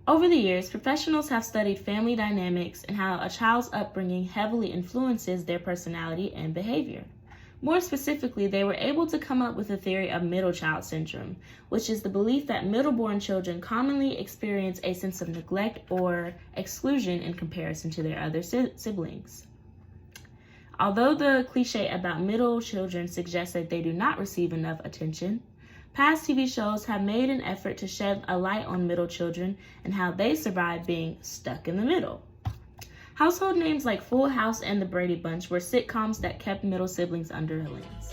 Over the years, professionals have studied family dynamics and how a child's upbringing heavily influences their personality and behavior. More specifically, they were able to come up with a theory of middle child syndrome, which is the belief that middle-born children commonly experience a sense of neglect or exclusion in comparison to their other siblings. Although the cliche about middle children suggests that they do not receive enough attention, past TV shows have made an effort to shed a light on middle children and how they survive being stuck in the middle. Household names like Full House and The Brady Bunch were sitcoms that kept middle siblings under a lens.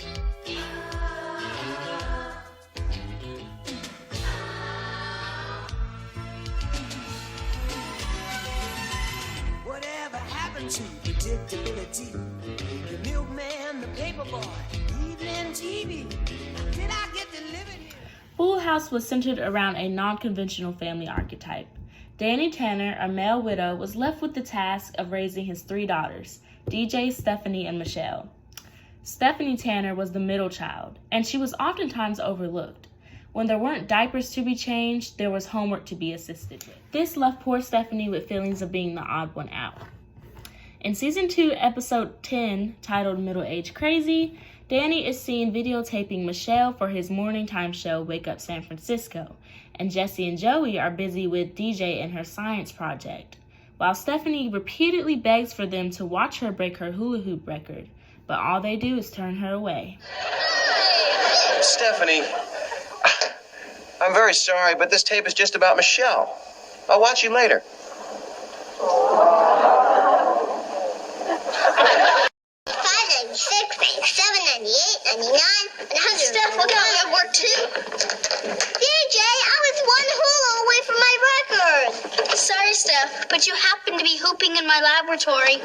Whatever happened to predictability? The milkman, the paperboy, evening TV. Did I get delivered here? Full House was centered around a non-conventional family archetype. Danny Tanner, a male widow, was left with the task of raising his 3 daughters, DJ, Stephanie, and Michelle. Stephanie Tanner was the middle child, and she was oftentimes overlooked. When there weren't diapers to be changed, there was homework to be assisted with. This left poor Stephanie with feelings of being the odd one out. In Season 2, Episode 10, titled Middle Age Crazy, Danny is seen videotaping Michelle for his morning time show, Wake Up San Francisco, and Jesse and Joey are busy with DJ and her science project, while Stephanie repeatedly begs for them to watch her break her hula hoop record, but all they do is turn her away. Stephanie, I'm very sorry, but this tape is just about Michelle. I'll watch you later. 99, 100. Steph, look out, I work too. DJ, I was one hula away from my record. Sorry, Steph, but you happen to be hooping in my laboratory.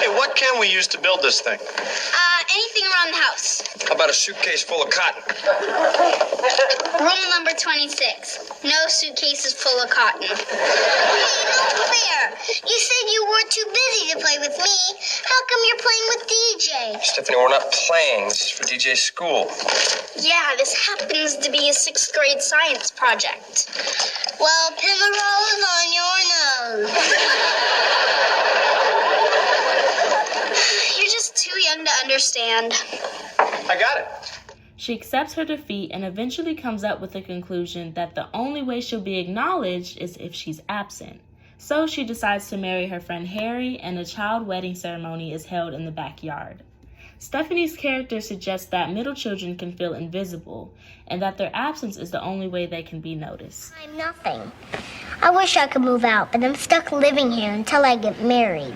Hey, what can we use to build this thing? Anything around the house. How about a suitcase full of cotton? Rule number 26. No suitcases full of cotton. Hey, no fair. You said you were too busy to play with me. How come you're playing with DJ? Stephanie, we're not playing. This is for DJ's school. Yeah, this happens to be a 6th grade science project. Well, pin the rose on your nose. You're just too young to understand. I got it. She accepts her defeat and eventually comes up with the conclusion that the only way she'll be acknowledged is if she's absent. So she decides to marry her friend Harry, and a child wedding ceremony is held in the backyard. Stephanie's character suggests that middle children can feel invisible, and that their absence is the only way they can be noticed. I'm nothing. I wish I could move out, but I'm stuck living here until I get married.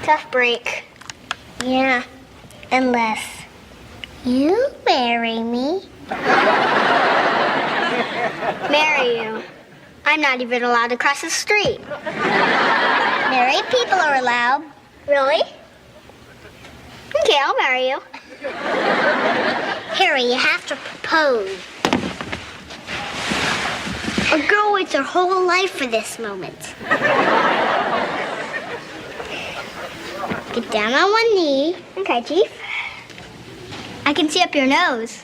Tough break. Yeah, unless you marry me. Marry you? I'm not even allowed to cross the street. Married people are allowed. Really? Okay, I'll marry you. Harry, you have to propose. A girl waits her whole life for this moment. Get down on one knee. Okay, Chief. I can see up your nose.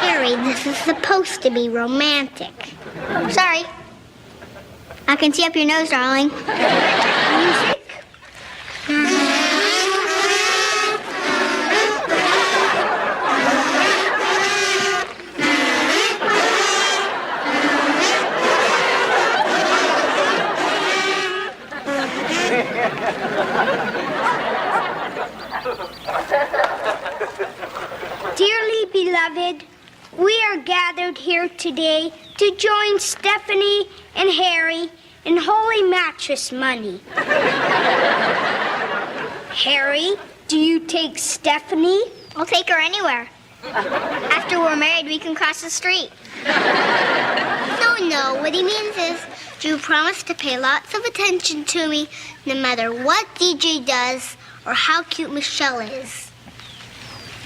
Harry, this is supposed to be romantic. Sorry. I can see up your nose, darling. Music. Dearly beloved, we are gathered here today to join Stephanie and Harry in holy mattress money. Harry, do you take Stephanie? I'll take her anywhere. After we're married, we can cross the street. No, what he means is, you promise to pay lots of attention to me, no matter what DJ does or how cute Michelle is.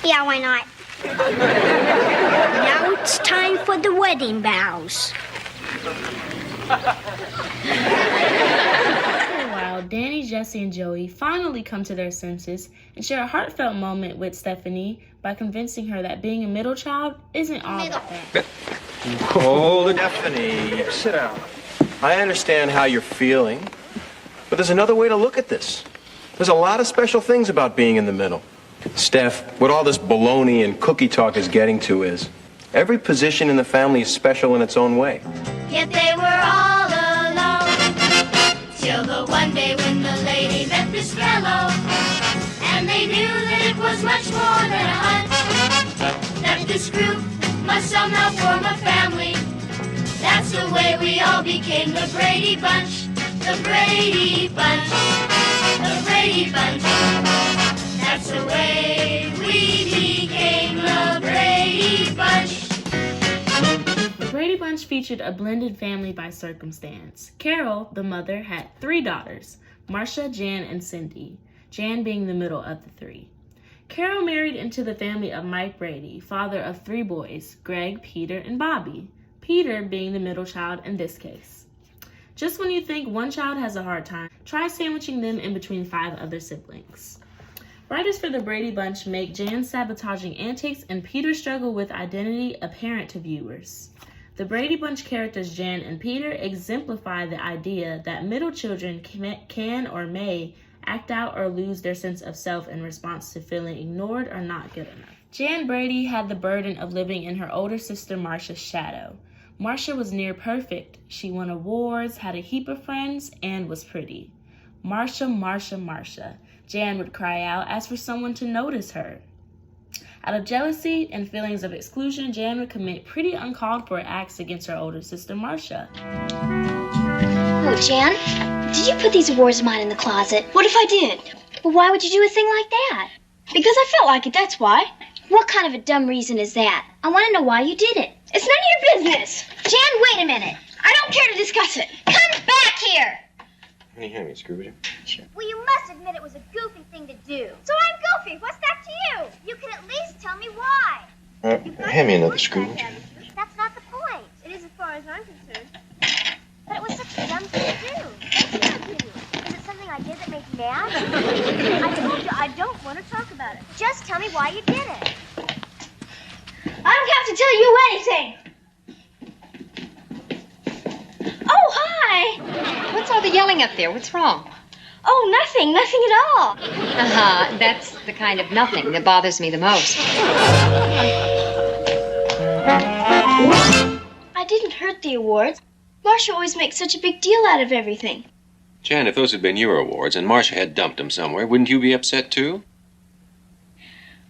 Yeah, why not? Now it's time for the wedding vows. After a while, Danny, Jesse, and Joey finally come to their senses and share a heartfelt moment with Stephanie by convincing her that being a middle child isn't all that bad. Oh, Stephanie, sit down. I understand how you're feeling, but there's another way to look at this. There's a lot of special things about being in the middle. Steph, what all this baloney and cookie talk is getting to is every position in the family is special in its own way. Yet they were all alone till the one day when the lady met this fellow, and they knew that it was much more than a hunch, that this group must somehow form a family. That's the way we all became the Brady Bunch, the Brady Bunch, the Brady Bunch. That's the way we became the Brady Bunch. The Brady Bunch featured a blended family by circumstance. Carol, the mother, had 3 daughters, Marcia, Jan, and Cindy, Jan being the middle of the 3. Carol married into the family of Mike Brady, father of 3 boys, Greg, Peter, and Bobby, Peter being the middle child in this case. Just when you think one child has a hard time, try sandwiching them in between 5 other siblings. Writers for the Brady Bunch make Jan's sabotaging antics and Peter's struggle with identity apparent to viewers. The Brady Bunch characters Jan and Peter exemplify the idea that middle children can or may act out or lose their sense of self in response to feeling ignored or not good enough. Jan Brady had the burden of living in her older sister Marcia's shadow. Marcia was near perfect. She won awards, had a heap of friends, and was pretty. Marcia, Marcia, Marcia. Jan would cry out, ask for someone to notice her. Out of jealousy and feelings of exclusion, Jan would commit pretty uncalled for acts against her older sister Marcia. Oh, Jan, did you put these awards of mine in the closet? What if I did? Well, why would you do a thing like that? Because I felt like it, that's why. What kind of a dumb reason is that? I want to know why you did it. It's none of your business. Jan, wait a minute. I don't care to discuss it. Come back here. Can you hand me a screwdriver? Sure. Well, you must admit it was a goofy thing to do. So I'm goofy. What's that to you? You can at least tell me why. Hand me another screwdriver. That's not the point. It is as far as I'm concerned. But it was such a dumb thing to do. What's your opinion? Is it something I did that made you mad? I told you I don't want to talk about it. Just tell me why you did it. I don't have to tell you anything. Oh, hi. What's all the yelling up there? What's wrong? Oh, nothing at all. Uh-huh. That's the kind of nothing that bothers me the most. I didn't hurt the awards. Marcia always makes such a big deal out of everything. Jan, if those had been your awards and Marcia had dumped them somewhere, wouldn't you be upset too?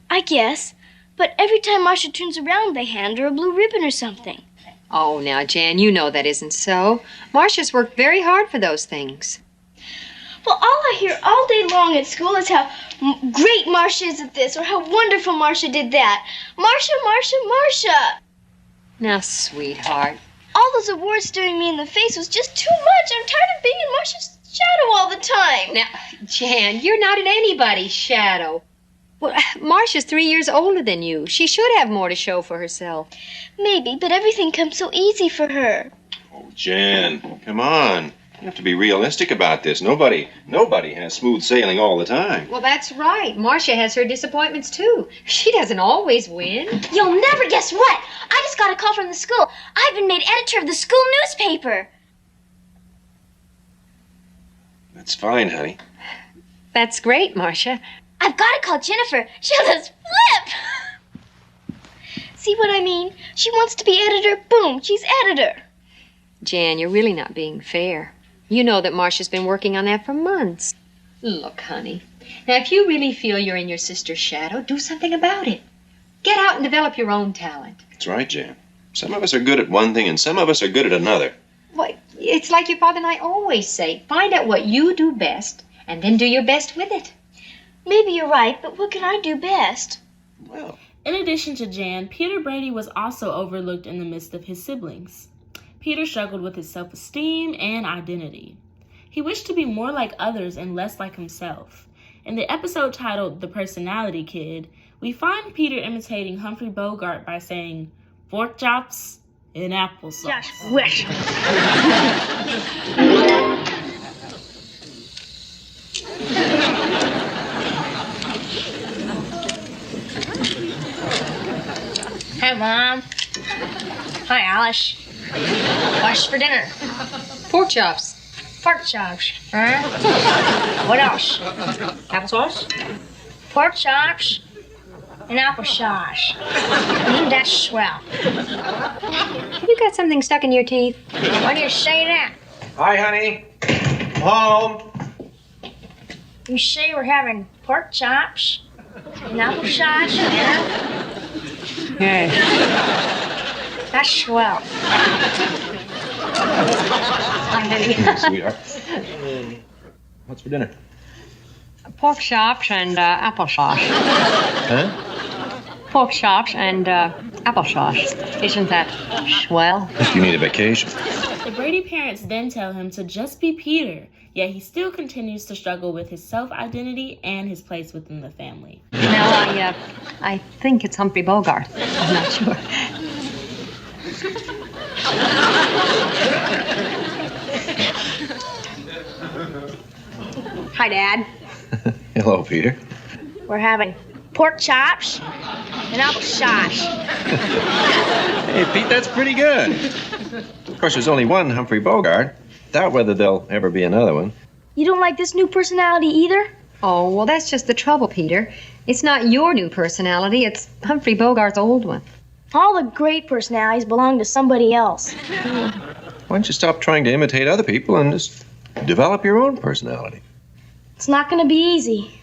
I guess. But every time Marcia turns around, they hand her a blue ribbon or something. Oh, now, Jan, you know that isn't so. Marcia's worked very hard for those things. Well, all I hear all day long at school is how great Marcia is at this or how wonderful Marcia did that. Marcia, Marcia, Marcia. Now, sweetheart. All those awards staring me in the face was just too much. I'm tired of being in Marcia's shadow all the time. Now, Jan, you're not in anybody's shadow. Well, Marcia's 3 years older than you. She should have more to show for herself. Maybe, but everything comes so easy for her. Oh, Jan, come on. You have to be realistic about this. Nobody has smooth sailing all the time. Well, that's right. Marcia has her disappointments, too. She doesn't always win. You'll never guess what. I just got a call from the school. I've been made editor of the school newspaper. That's fine, honey. That's great, Marcia. I've got to call Jennifer. She'll just flip. See what I mean? She wants to be editor. Boom, she's editor. Jan, you're really not being fair. You know that Marcia's been working on that for months. Look, honey. Now, if you really feel you're in your sister's shadow, do something about it. Get out and develop your own talent. That's right, Jan. Some of us are good at one thing and some of us are good at another. Why, it's like your father and I always say. Find out what you do best and then do your best with it. Maybe you're right, but what can I do best? Well, In addition to Jan, Peter Brady was also overlooked in the midst of his siblings. Peter struggled with his self-esteem and identity. He wished to be more like others and less like himself. In the episode titled The Personality Kid, we find Peter imitating Humphrey Bogart by saying, "Pork chops and applesauce." Just wish. Hey, Mom. Hi, Alice. What's for dinner? Pork chops. Pork chops. Huh? What else? Applesauce? Pork chops and applesauce. That's swell. Have you got something stuck in your teeth? Why do you say that? Hi, honey. Home. You say we're having pork chops and applesauce for dinner? Yes. That's swell. Hi, honey. Sweetheart. What's for dinner? Pork chops and applesauce. Huh? Pork chops and applesauce. Isn't that swell? You need a vacation. The Brady parents then tell him to just be Peter, yet he still continues to struggle with his self-identity and his place within the family. No, I think it's Humphrey Bogart. I'm not sure. Hi, Dad. Hello, Peter. We're having pork chops and applesauce. Hey, Pete, that's pretty good. Of course, there's only one Humphrey Bogart. Doubt whether there'll ever be another one. You don't like this new personality either? Oh, well, that's just the trouble, Peter. It's not your new personality, it's Humphrey Bogart's old one. All the great personalities belong to somebody else. Why don't you stop trying to imitate other people and just develop your own personality? It's not going to be easy.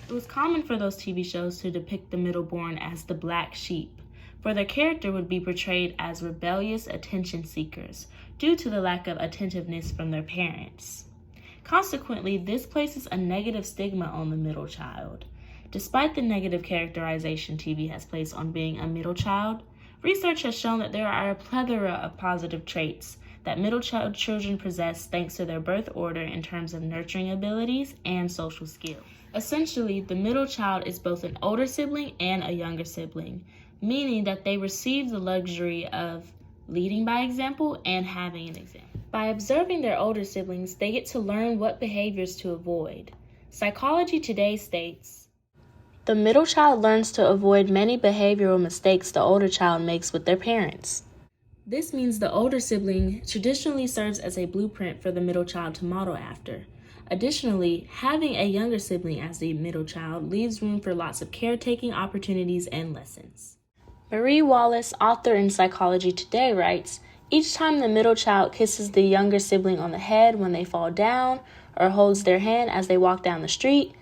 It was common for those TV shows to depict the middleborn as the black sheep, for their character would be portrayed as rebellious attention seekers due to the lack of attentiveness from their parents. Consequently, this places a negative stigma on the middle child. Despite the negative characterization TV has placed on being a middle child, research has shown that there are a plethora of positive traits that middle child children possess thanks to their birth order in terms of nurturing abilities and social skills. Essentially, the middle child is both an older sibling and a younger sibling, meaning that they receive the luxury of leading by example and having an example. By observing their older siblings, they get to learn what behaviors to avoid. Psychology Today states, the middle child learns to avoid many behavioral mistakes the older child makes with their parents. This means the older sibling traditionally serves as a blueprint for the middle child to model after. Additionally, having a younger sibling as the middle child leaves room for lots of caretaking opportunities and lessons. Marie Wallace, author in Psychology Today, writes, each time the middle child kisses the younger sibling on the head when they fall down or holds their hand as they walk down the street,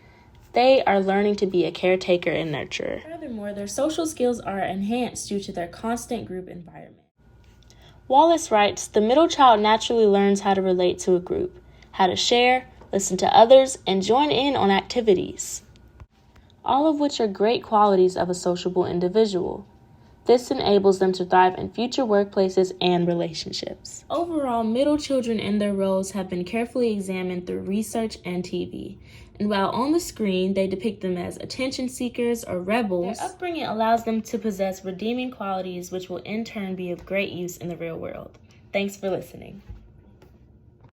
they are learning to be a caretaker and nurturer. Furthermore, their social skills are enhanced due to their constant group environment. Wallace writes, the middle child naturally learns how to relate to a group, how to share, listen to others, and join in on activities, all of which are great qualities of a sociable individual. This enables them to thrive in future workplaces and relationships. Overall, middle children and their roles have been carefully examined through research and TV. And while on the screen they depict them as attention seekers or rebels, their upbringing allows them to possess redeeming qualities which will in turn be of great use in the real world. Thanks for listening.